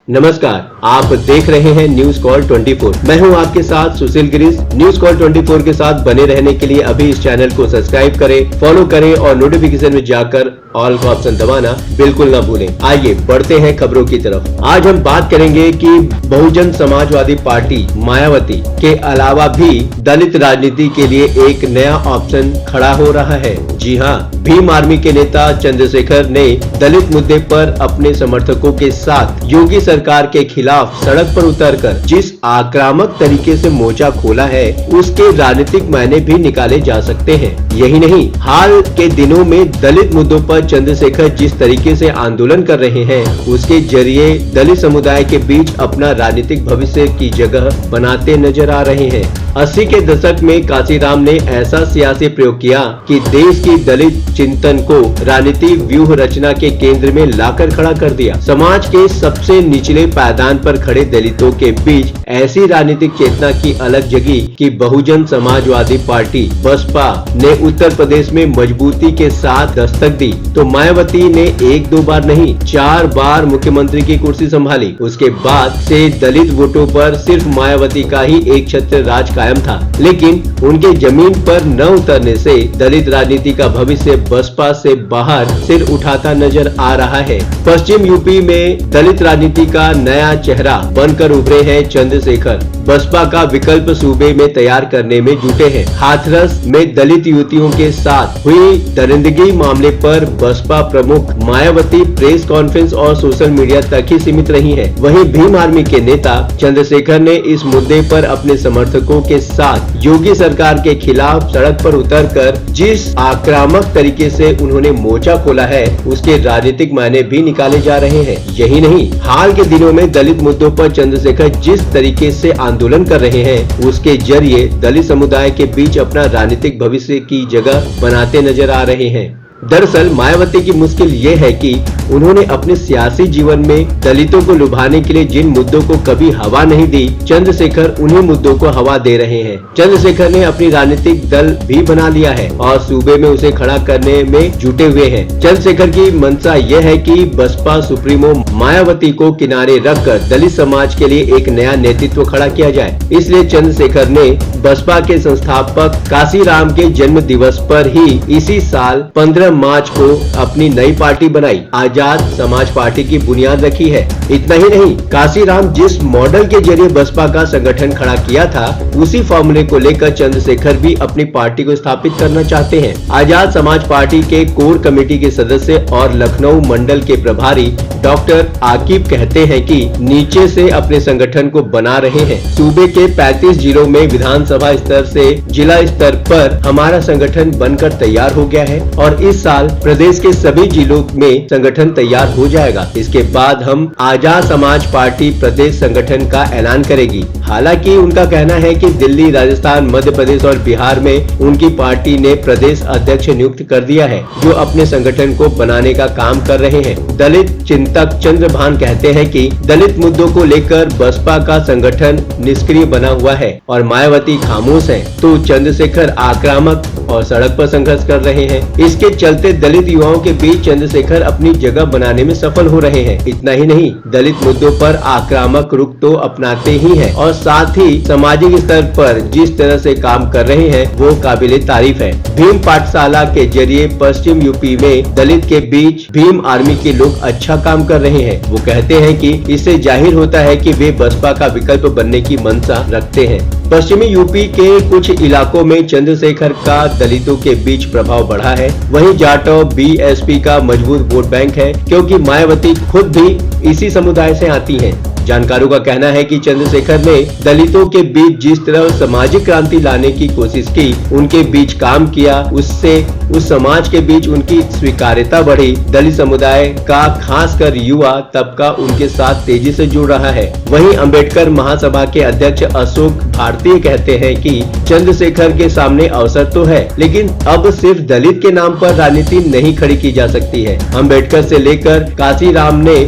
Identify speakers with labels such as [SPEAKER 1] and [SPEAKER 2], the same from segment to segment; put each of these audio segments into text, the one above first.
[SPEAKER 1] नमस्कार, आप देख रहे हैं न्यूज कॉल 24। मैं हूं आपके साथ सुशील गिरीश। न्यूज कॉल 24 के साथ बने रहने के लिए अभी इस चैनल को सब्सक्राइब करें, फॉलो करें और नोटिफिकेशन में जाकर ऑल का ऑप्शन दबाना बिल्कुल ना भूलें। आइए बढ़ते हैं खबरों की तरफ। आज हम बात करेंगे कि बहुजन समाजवादी पार्टी मायावती के अलावा भी दलित राजनीति के लिए एक नया ऑप्शन खड़ा हो रहा है। जी हां, भीम आर्मी के नेता चंद्रशेखर ने दलित मुद्दे पर अपने समर्थकों के साथ योगी सरकार के खिलाफ सड़क पर उतरकर जिस आक्रामक तरीके से मोर्चा खोला है, उसके राजनीतिक मायने भी निकाले जा सकते हैं। यही नहीं, हाल के दिनों में दलित मुद्दों पर चंद्रशेखर जिस तरीके से आंदोलन कर रहे हैं, उसके जरिए दलित समुदाय के बीच अपना राजनीतिक भविष्य की जगह बनाते नजर आ रहे हैं। 80 के दशक में काशीराम ने ऐसा सियासी प्रयोग किया कि देश की दलित चिंतन को राजनीति व्यूह रचना के केंद्र में लाकर खड़ा कर दिया। समाज के सबसे निचले पायदान पर खड़े दलितों के बीच ऐसी राजनीतिक चेतना की अलग जगी कि बहुजन समाजवादी पार्टी बसपा ने उत्तर प्रदेश में मजबूती के साथ दस्तक दी तो मायावती ने 1-2 बार नहीं 4 बार मुख्यमंत्री की कुर्सी संभाली। उसके बाद से दलित वोटों पर सिर्फ मायावती का ही एक छत्र राज कायम था, लेकिन उनके जमीन पर न उतरने से दलित राजनीति का भविष्य बसपा से बाहर सिर उठाता नजर आ रहा है। पश्चिम यूपी में दलित राजनीति का नया चेहरा बनकर उभरे हैं चंद्रशेखर। बसपा का विकल्प सूबे में तैयार करने में जुटे हैं। हाथरस में दलित युवतियों के साथ हुई दरिंदगी मामले पर बसपा प्रमुख मायावती प्रेस कॉन्फ्रेंस और सोशल मीडिया तक ही सीमित रही हैं। वहीं भीम आर्मी के नेता चंद्रशेखर ने इस मुद्दे पर अपने समर्थकों के साथ योगी सरकार के खिलाफ सड़क पर उतरकर जिस आक्रामक तरीके से उन्होंने मोर्चा खोला है, उसके राजनीतिक मायने भी निकाले जा रहे हैं। यही नहीं, हाल के दिनों में दलित मुद्दों पर चंद्रशेखर जिस तरीके से आंदोलन कर रहे हैं, उसके जरिए दलित समुदाय के बीच अपना राजनीतिक भविष्य की जगह बनाते नजर आ रहे हैं। दरअसल मायावती की मुश्किल ये है कि उन्होंने अपने सियासी जीवन में दलितों को लुभाने के लिए जिन मुद्दों को कभी हवा नहीं दी, चंद्रशेखर उन्हीं मुद्दों को हवा दे रहे हैं। चंद्रशेखर ने अपनी राजनीतिक दल भी बना लिया है और सूबे में उसे खड़ा करने में जुटे हुए हैं। चंद्रशेखर की मंशा यह है कि बसपा सुप्रीमो मायावती को किनारे रखकर दलित समाज के लिए एक नया नेतृत्व खड़ा किया जाए। इसलिए चंद्रशेखर ने बसपा के संस्थापक काशीराम के जन्म दिवस पर ही इसी साल 15 मार्च को अपनी नई पार्टी बनाई, आजाद समाज पार्टी की बुनियाद रखी है। इतना ही नहीं, काशीराम जिस मॉडल के जरिए बसपा का संगठन खड़ा किया था, उसी फॉर्मूले को लेकर चंद्रशेखर भी अपनी पार्टी को स्थापित करना चाहते हैं। आजाद समाज पार्टी के कोर कमेटी के सदस्य और लखनऊ मंडल के प्रभारी डॉक्टर आकिब कहते हैं कि नीचे से अपने संगठन को बना रहे हैं। सूबे के 35 जिलों में विधानसभा स्तर से जिला स्तर पर हमारा संगठन बनकर तैयार हो गया है और इस साल प्रदेश के सभी जिलों में संगठन तैयार हो जाएगा। इसके बाद हम आजाद समाज पार्टी प्रदेश संगठन का ऐलान करेगी। हालांकि उनका कहना है कि दिल्ली, राजस्थान, मध्य प्रदेश और बिहार में उनकी पार्टी ने प्रदेश अध्यक्ष नियुक्त कर दिया है, जो अपने संगठन को बनाने का काम कर रहे हैं। दलित चिंतक चंद्रभान कहते हैं कि दलित मुद्दों को लेकर बसपा का संगठन निष्क्रिय बना हुआ है और मायावती खामोश है, तो चंद्रशेखर आक्रामक और सड़क पर संघर्ष कर रहे हैं। इसके चलते दलित युवाओं के बीच चंद्रशेखर अपनी जगह बनाने में सफल हो रहे हैं। इतना ही नहीं, दलित मुद्दों पर आक्रामक रुख तो अपनाते ही हैं और साथ ही सामाजिक स्तर पर जिस तरह से काम कर रहे हैं, वो काबिले तारीफ है। भीम पाठशाला के जरिए पश्चिम यूपी में दलित के बीच भीम आर्मी के लोग अच्छा काम कर रहे हैं। वो कहते हैं कि इससे जाहिर होता है कि वे बसपा का विकल्प बनने की मंशा रखते हैं। पश्चिमी यूपी के कुछ इलाकों में चंद्रशेखर का दलितों के बीच प्रभाव बढ़ा है। वहीं जाटव बीएसपी का मजबूत वोट बैंक है, क्योंकि मायावती खुद भी इसी समुदाय से आती हैं। जानकारों का कहना है कि चंद्रशेखर ने दलितों के बीच जिस तरह सामाजिक क्रांति लाने की कोशिश की, उनके बीच काम किया, उससे उस समाज के बीच उनकी स्वीकार्यता बढ़ी। दलित समुदाय का खासकर युवा तबका उनके साथ तेजी से जुड़ रहा है। वहीं अंबेडकर महासभा के अध्यक्ष अशोक भारतीय कहते हैं कि चंद्रशेखर के सामने अवसर तो है, लेकिन अब सिर्फ दलित के नाम पर राजनीति नहीं खड़ी की जा सकती है। अंबेडकर से लेकर काशीराम ने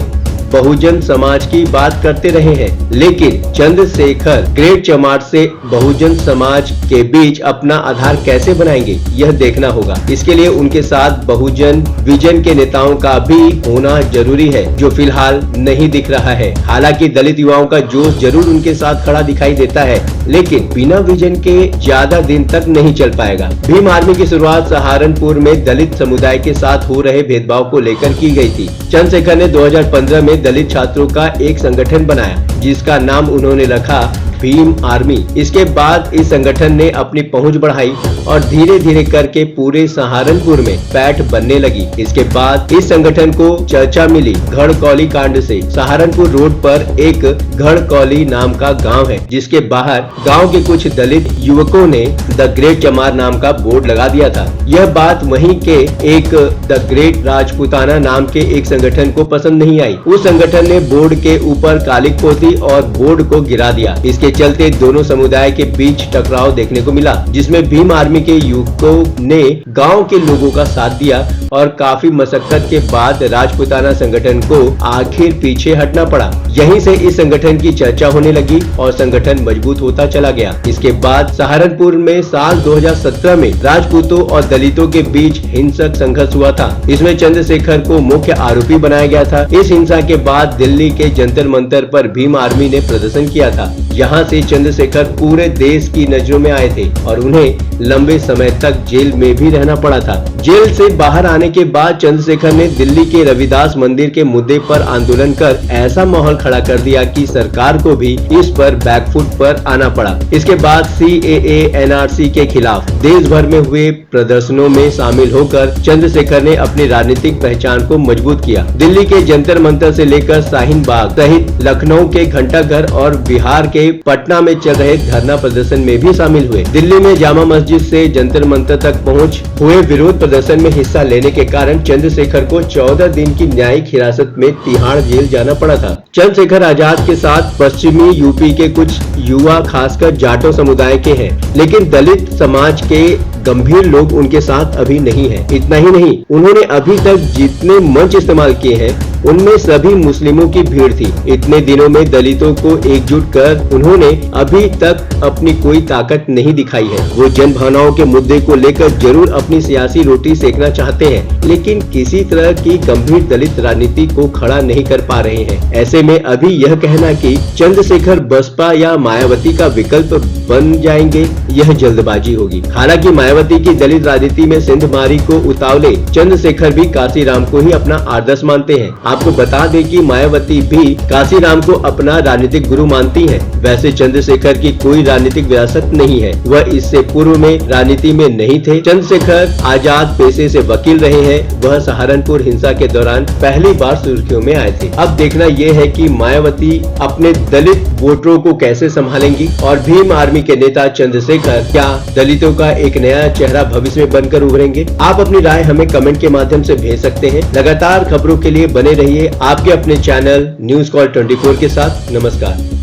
[SPEAKER 1] बहुजन समाज की बात करते रहे हैं, लेकिन चंद्रशेखर ग्रेट चमार से बहुजन समाज के बीच अपना आधार कैसे बनाएंगे, यह देखना होगा। इसके लिए उनके साथ बहुजन विजन के नेताओं का भी होना जरूरी है, जो फिलहाल नहीं दिख रहा है। हालांकि दलित युवाओं का जोश जरूर उनके साथ खड़ा दिखाई देता है, लेकिन बिना विजन के ज्यादा दिन तक नहीं चल पाएगा। भीम आर्मी की शुरुआत सहारनपुर में दलित समुदाय के साथ हो रहे भेदभाव को लेकर की गई थी। चंद्रशेखर ने 2015 में दलित छात्रों का एक संगठन बनाया, जिसका नाम उन्होंने रखा भीम आर्मी। इसके बाद इस संगठन ने अपनी पहुंच बढ़ाई और धीरे धीरे करके पूरे सहारनपुर में पैठ बनने लगी। इसके बाद इस संगठन को चर्चा मिली घड़कौली कांड से। सहारनपुर रोड पर एक घड़कौली नाम का गांव है, जिसके बाहर गांव के कुछ दलित युवकों ने द ग्रेट चमार नाम का बोर्ड लगा दिया था। यह बात वहीं के एक द ग्रेट राजपूताना नाम के एक संगठन को पसंद नहीं आई। उस संगठन ने बोर्ड के ऊपर कालिक पोती और बोर्ड को गिरा दिया। इसके चलते दोनों समुदाय के बीच टकराव देखने को मिला, जिसमें भीम आर्मी के युवकों ने गांव के लोगों का साथ दिया और काफी मशक्कत के बाद राजपूताना संगठन को आखिर पीछे हटना पड़ा। यहीं से इस संगठन की चर्चा होने लगी और संगठन मजबूत होता चला गया। इसके बाद सहारनपुर में साल 2017 में राजपूतों और दलितों के बीच हिंसक संघर्ष हुआ था। इसमें चंद्रशेखर को मुख्य आरोपी बनाया गया था। इस हिंसा के बाद दिल्ली के जंतर मंतर पर भीम आर्मी ने प्रदर्शन किया था। यहाँ से चंद्रशेखर पूरे देश की नजरों में आए थे और उन्हें लंबे समय तक जेल में भी रहना पड़ा था। जेल से बाहर आने के बाद चंद्रशेखर ने दिल्ली के रविदास मंदिर के मुद्दे पर आंदोलन कर ऐसा माहौल खड़ा कर दिया कि सरकार को भी इस पर बैकफुट पर आना पड़ा। इसके बाद CAA NRC के खिलाफ देश भर में हुए प्रदर्शनों में शामिल होकर चंद्रशेखर ने अपनी राजनीतिक पहचान को मजबूत किया। दिल्ली के जंतर मंतर से लेकर शाहीन बाग सहित लखनऊ के घंटाघर और बिहार के पटना में चल रहे धरना प्रदर्शन में भी शामिल हुए। दिल्ली में जामा मस्जिद से जंतर मंतर तक पहुंच हुए विरोध प्रदर्शन में हिस्सा लेने के कारण चंद्रशेखर को 14 दिन की न्यायिक हिरासत में तिहाड़ जेल जाना पड़ा था। चंद्रशेखर आजाद के साथ पश्चिमी यूपी के कुछ युवा खासकर जाटो समुदाय के हैं, लेकिन दलित समाज के गंभीर लोग उनके साथ अभी नहीं है। इतना ही नहीं, उन्होंने अभी तक जितने मंच इस्तेमाल किए हैं उनमें सभी मुस्लिमों की भीड़ थी। इतने दिनों में दलितों को एकजुट कर उन्होंने अभी तक अपनी कोई ताकत नहीं दिखाई है। वो जन भावनाओं के मुद्दे को लेकर जरूर अपनी सियासी रोटी सेकना चाहते हैं, लेकिन किसी तरह की गंभीर दलित राजनीति को खड़ा नहीं कर पा रहे हैं। ऐसे में अभी यह कहना कि चंद्रशेखर बसपा या मायावती का विकल्प बन जाएंगे, यह जल्दबाजी होगी। हालांकि मायावती की दलित राजनीति में सिंधमारी को उतावले चंद्रशेखर भी काशीराम को ही अपना आदर्श मानते हैं। आपको बता दें कि मायावती भी काशीराम को अपना राजनीतिक गुरु मानती हैं। वैसे चंद्रशेखर की कोई राजनीतिक विरासत नहीं है, वह इससे पूर्व में राजनीति में नहीं थे। चंद्रशेखर आजाद पेशे से वकील रहे हैं। वह सहारनपुर हिंसा के दौरान पहली बार सुर्खियों में आए थे। अब देखना यह है कि मायावती अपने दलित वोटरों को कैसे संभालेंगी और भीम आर्मी के नेता चंद्रशेखर क्या दलितों का एक नया चेहरा भविष्य में बनकर उभरेंगे। आप अपनी राय हमें कमेंट के माध्यम से भेज सकते हैं। लगातार खबरों के लिए बने रहिए आपके अपने चैनल न्यूज़ कॉल 24 के साथ। नमस्कार।